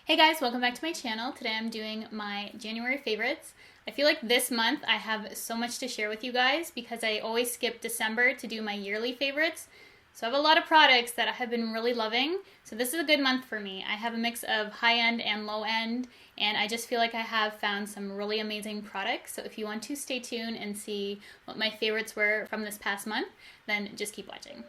Hey guys, welcome back to my channel. Today I'm doing my January favorites. I feel like this month I have so much to share with you guys because I always skip December to do my yearly favorites. So I have a lot of products that I have been really loving. So this is a good month for me. I have a mix of high-end and low-end, and I just feel like I have found some really amazing products. So if you want to stay tuned and see what my favorites were from this past month, then just keep watching.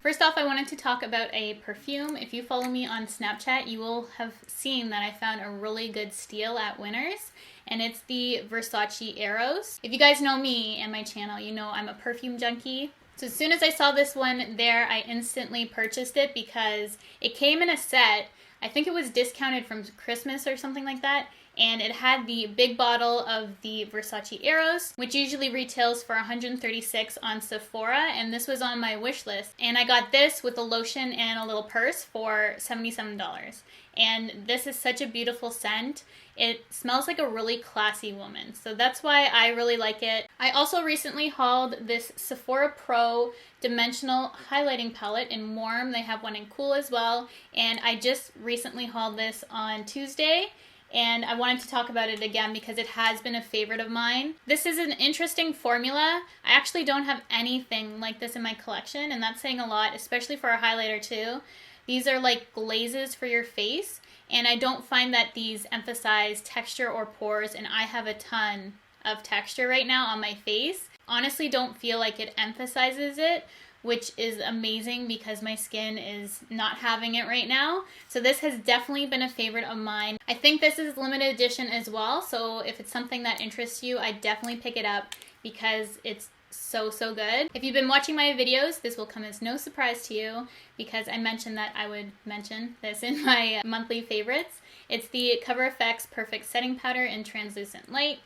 First off, I wanted to talk about a perfume. If you follow me on Snapchat, you will have seen that I found a really good steal at Winners, and it's the Versace Arrows. If you guys know me and my channel, you know I'm a perfume junkie. So as soon as I saw this one there, I instantly purchased it because it came in a set. I think it was discounted from Christmas or something like that. And it had the big bottle of the Versace Arrows, which usually retails for $136 on Sephora, and this was on my wish list. And I got this with a lotion and a little purse for $77. And this is such a beautiful scent. It smells like a really classy woman, so that's why I really like it. I also recently hauled this Sephora Pro dimensional highlighting palette in warm. They have one in cool as well, and I just recently hauled this on Tuesday. And I wanted to talk about it again because it has been a favorite of mine. This is an interesting formula. I actually don't have anything like this in my collection, and that's saying a lot, especially for a highlighter too. These are like glazes for your face, and I don't find that these emphasize texture or pores, and I have a ton of texture right now on my face. Honestly, don't feel like it emphasizes it, which is amazing because my skin is not having it right now. So this has definitely been a favorite of mine. I think this is limited edition as well, so if it's something that interests you, I definitely pick it up because it's so good. If you've been watching my videos, this will come as no surprise to you because I mentioned that I would mention this in my monthly favorites. It's the Cover FX Perfect Setting Powder in Translucent Light.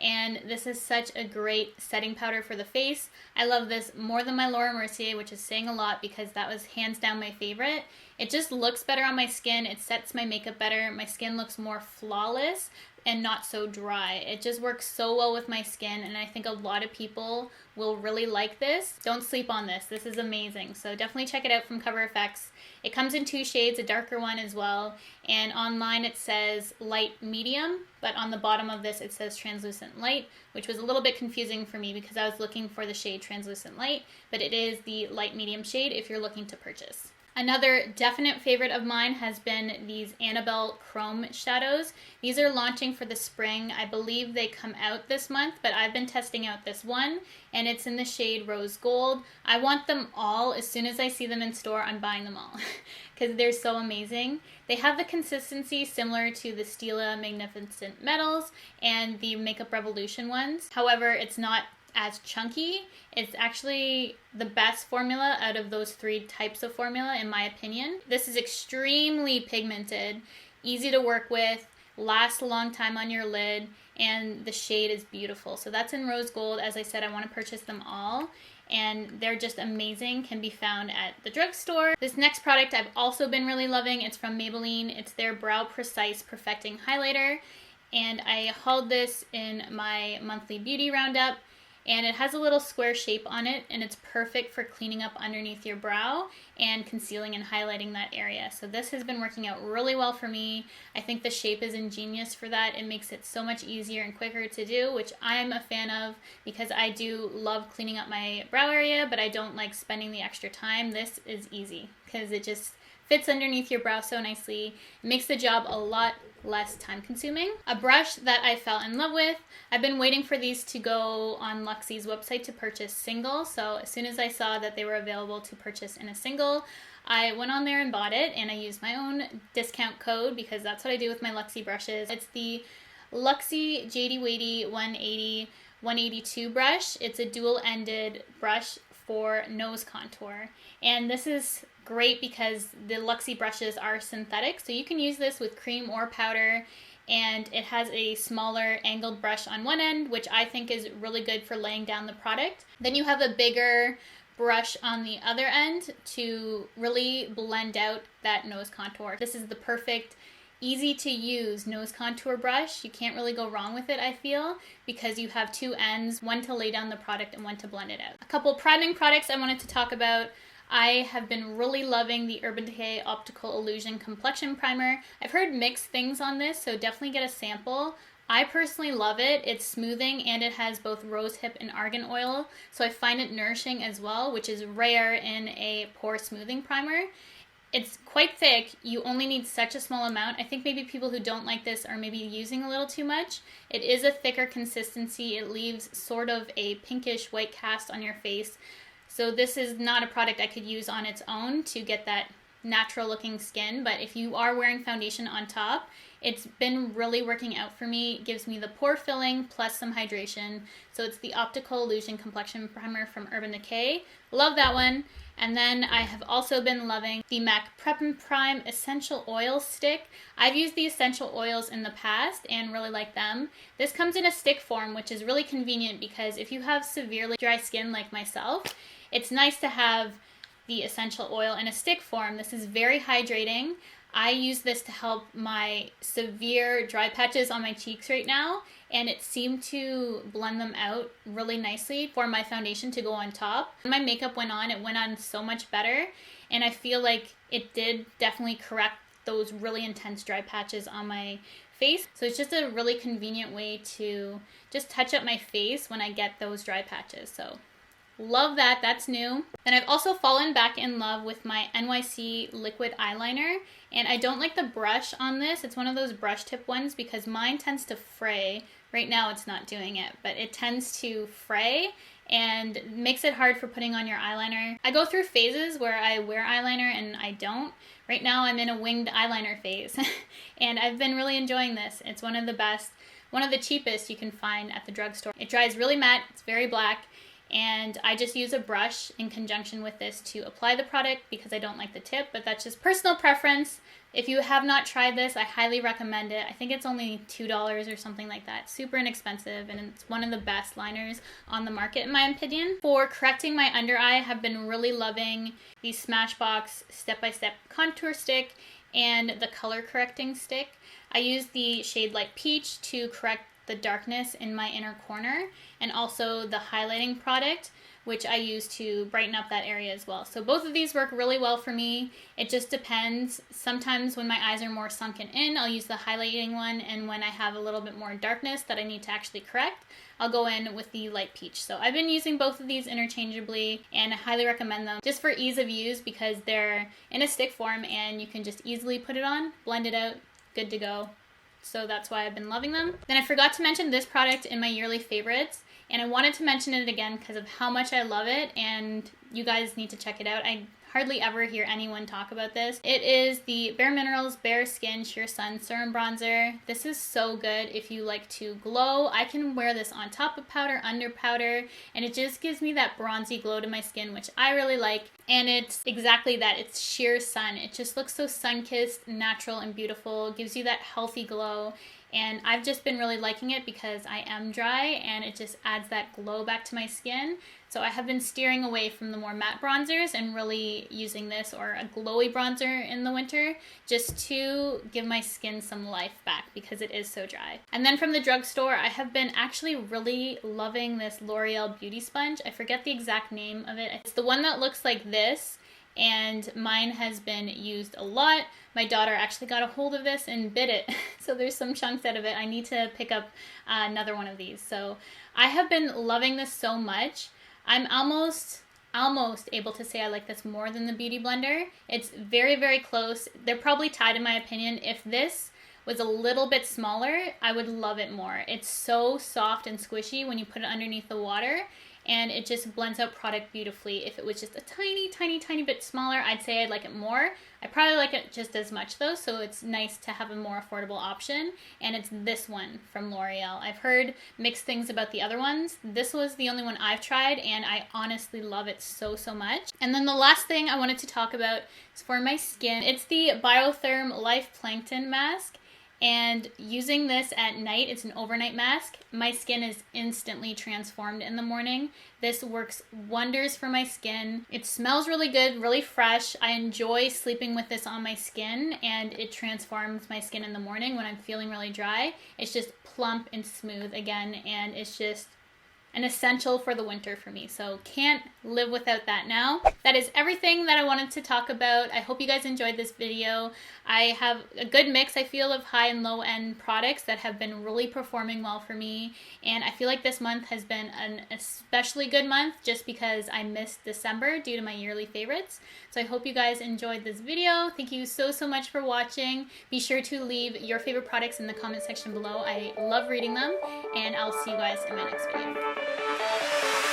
And this is such a great setting powder for the face. I love this more than my Laura Mercier, which is saying a lot because that was hands down my favorite. It just looks better on my skin. It sets my makeup better. My skin looks more flawless and not so dry. It just works so well with my skin, and I think a lot of people will really like this. Don't sleep on this. This is amazing. So definitely check it out from Cover FX. It comes in 2 shades, a darker one as well, and online it says light medium, but on the bottom of this it says translucent light, which was a little bit confusing for me because I was looking for the shade translucent light, but it is the light medium shade if you're looking to purchase. Another definite favorite of mine has been these Annabelle Chrome shadows. These are launching for the spring. I believe they come out this month, but I've been testing out this one, and it's in the shade Rose Gold. I want them all. As soon as I see them in store, I'm buying them all because they're so amazing. They have the consistency similar to the Stila Magnificent Metals and the Makeup Revolution ones. However, it's not as chunky. It's actually the best formula out of those 3 types of formula in my opinion. This is extremely pigmented, easy to work with, lasts a long time on your lid, and the shade is beautiful. So that's in Rose Gold. As I said, I want to purchase them all, and they're just amazing. Can be found at the drugstore. This next product I've also been really loving. It's from Maybelline. It's their Brow Precise Perfecting Highlighter, and I hauled this in my monthly beauty roundup. And it has a little square shape on it, and it's perfect for cleaning up underneath your brow and concealing and highlighting that area. So this has been working out really well for me. I think the shape is ingenious for that. It makes it so much easier and quicker to do, which I'm a fan of because I do love cleaning up my brow area, but I don't like spending the extra time. This is easy because it just fits underneath your brow so nicely. It makes the job a lot less time consuming. A brush that I fell in love with. I've been waiting for these to go on Luxie's website to purchase single, so as soon as I saw that they were available to purchase in a single, I went on there and bought it, and I used my own discount code because that's what I do with my Luxie brushes. It's the Luxie JD Weighty 180/182 brush. It's a dual-ended brush for nose contour, and this is great because the Luxie brushes are synthetic, so you can use this with cream or powder, and it has a smaller angled brush on one end, which I think is really good for laying down the product. Then you have a bigger brush on the other end to really blend out that nose contour. This is the perfect easy to use nose contour brush. You can't really go wrong with it, I feel, because you have 2 ends, one to lay down the product and one to blend it out. A couple priming products I wanted to talk about. I have been really loving the Urban Decay Optical Illusion Complexion Primer. I've heard mixed things on this, so definitely get a sample. I personally love it. It's smoothing and it has both rosehip and argan oil, so I find it nourishing as well, which is rare in a pore smoothing primer. It's quite thick. You only need such a small amount. I think maybe people who don't like this are maybe using a little too much. It is a thicker consistency. It leaves sort of a pinkish white cast on your face. So this is not a product I could use on its own to get that natural looking skin, but if you are wearing foundation on top, it's been really working out for me. It gives me the pore filling plus some hydration. So it's the Optical Illusion Complexion Primer from Urban Decay. Love that one. And then I have also been loving the MAC Prep and Prime Essential Oil Stick. I've used the essential oils in the past and really like them. This comes in a stick form, which is really convenient because if you have severely dry skin like myself, it's nice to have the essential oil in a stick form. This is very hydrating. I use this to help my severe dry patches on my cheeks right now, and it seemed to blend them out really nicely for my foundation to go on top. When my makeup went on, it went on so much better, and I feel like it did definitely correct those really intense dry patches on my face. So it's just a really convenient way to just touch up my face when I get those dry patches. So love that. That's new. Then I've also fallen back in love with my NYC Liquid Eyeliner, and I don't like the brush on this. It's one of those brush tip ones because mine tends to fray. Right now it's not doing it, but it tends to fray and makes it hard for putting on your eyeliner. I go through phases where I wear eyeliner and I don't. Right now I'm in a winged eyeliner phase and I've been really enjoying this. It's one of the best, one of the cheapest you can find at the drugstore. It dries really matte, it's very black, and I just use a brush in conjunction with this to apply the product because I don't like the tip, but that's just personal preference. If you have not tried this, I highly recommend it. I think it's only $2 or something like that. Super inexpensive, and it's one of the best liners on the market in my opinion. For correcting my under eye, I have been really loving the Smashbox Step-by-Step Contour Stick and the Color Correcting Stick. I use the shade Light Peach to correct the darkness in my inner corner, and also the highlighting product, which I use to brighten up that area as well. So both of these work really well for me. It just depends. Sometimes when my eyes are more sunken in, I'll use the highlighting one, and when I have a little bit more darkness that I need to actually correct, I'll go in with the Light Peach. So I've been using both of these interchangeably, and I highly recommend them just for ease of use because they're in a stick form and you can just easily put it on, blend it out, good to go. So that's why I've been loving them. Then I forgot to mention this product in my yearly favorites, and I wanted to mention it again because of how much I love it, and you guys need to check it out. I hardly ever hear anyone talk about this. It is the Bare Minerals Bare Skin Sheer Sun Serum Bronzer. This is so good if you like to glow. I can wear this on top of powder, under powder, and it just gives me that bronzy glow to my skin, which I really like. And it's exactly that. It's sheer sun. It just looks so sun-kissed, natural, and beautiful. It gives you that healthy glow. And I've just been really liking it because I am dry and it just adds that glow back to my skin. So I have been steering away from the more matte bronzers and really using this or a glowy bronzer in the winter just to give my skin some life back because it is so dry. And then from the drugstore, I have been actually really loving this L'Oreal Beauty Sponge. I forget the exact name of it. It's the one that looks like this, and mine has been used a lot. My daughter actually got a hold of this and bit it, so there's some chunks out of it. I need to pick up another one of these. So I have been loving this so much. I'm almost able to say I like this more than the Beauty Blender. It's very, very close. They're probably tied in my opinion. If this was a little bit smaller, I would love it more. It's so soft and squishy when you put it underneath the water, and it just blends out product beautifully. If it was just a tiny, tiny, tiny bit smaller, I'd say I'd like it more. I probably like it just as much though, so it's nice to have a more affordable option, and it's this one from L'Oreal. I've heard mixed things about the other ones. This was the only one I've tried, and I honestly love it so, so much. And then the last thing I wanted to talk about is for my skin. It's the Biotherm Life Plankton Mask. And using this at night, it's an overnight mask, my skin is instantly transformed in the morning. This works wonders for my skin. It smells really good, really fresh. I enjoy sleeping with this on my skin, and it transforms my skin in the morning when I'm feeling really dry. It's just plump and smooth again, and it's just an essential for the winter for me, so can't live without that now. That is everything that I wanted to talk about. I hope you guys enjoyed this video. I have a good mix, I feel, of high and low end products that have been really performing well for me, and I feel like this month has been an especially good month just because I missed December due to my yearly favorites. So I hope you guys enjoyed this video. Thank you so much for watching. Be sure to leave your favorite products in the comment section below. I love reading them, and I'll see you guys in my next video.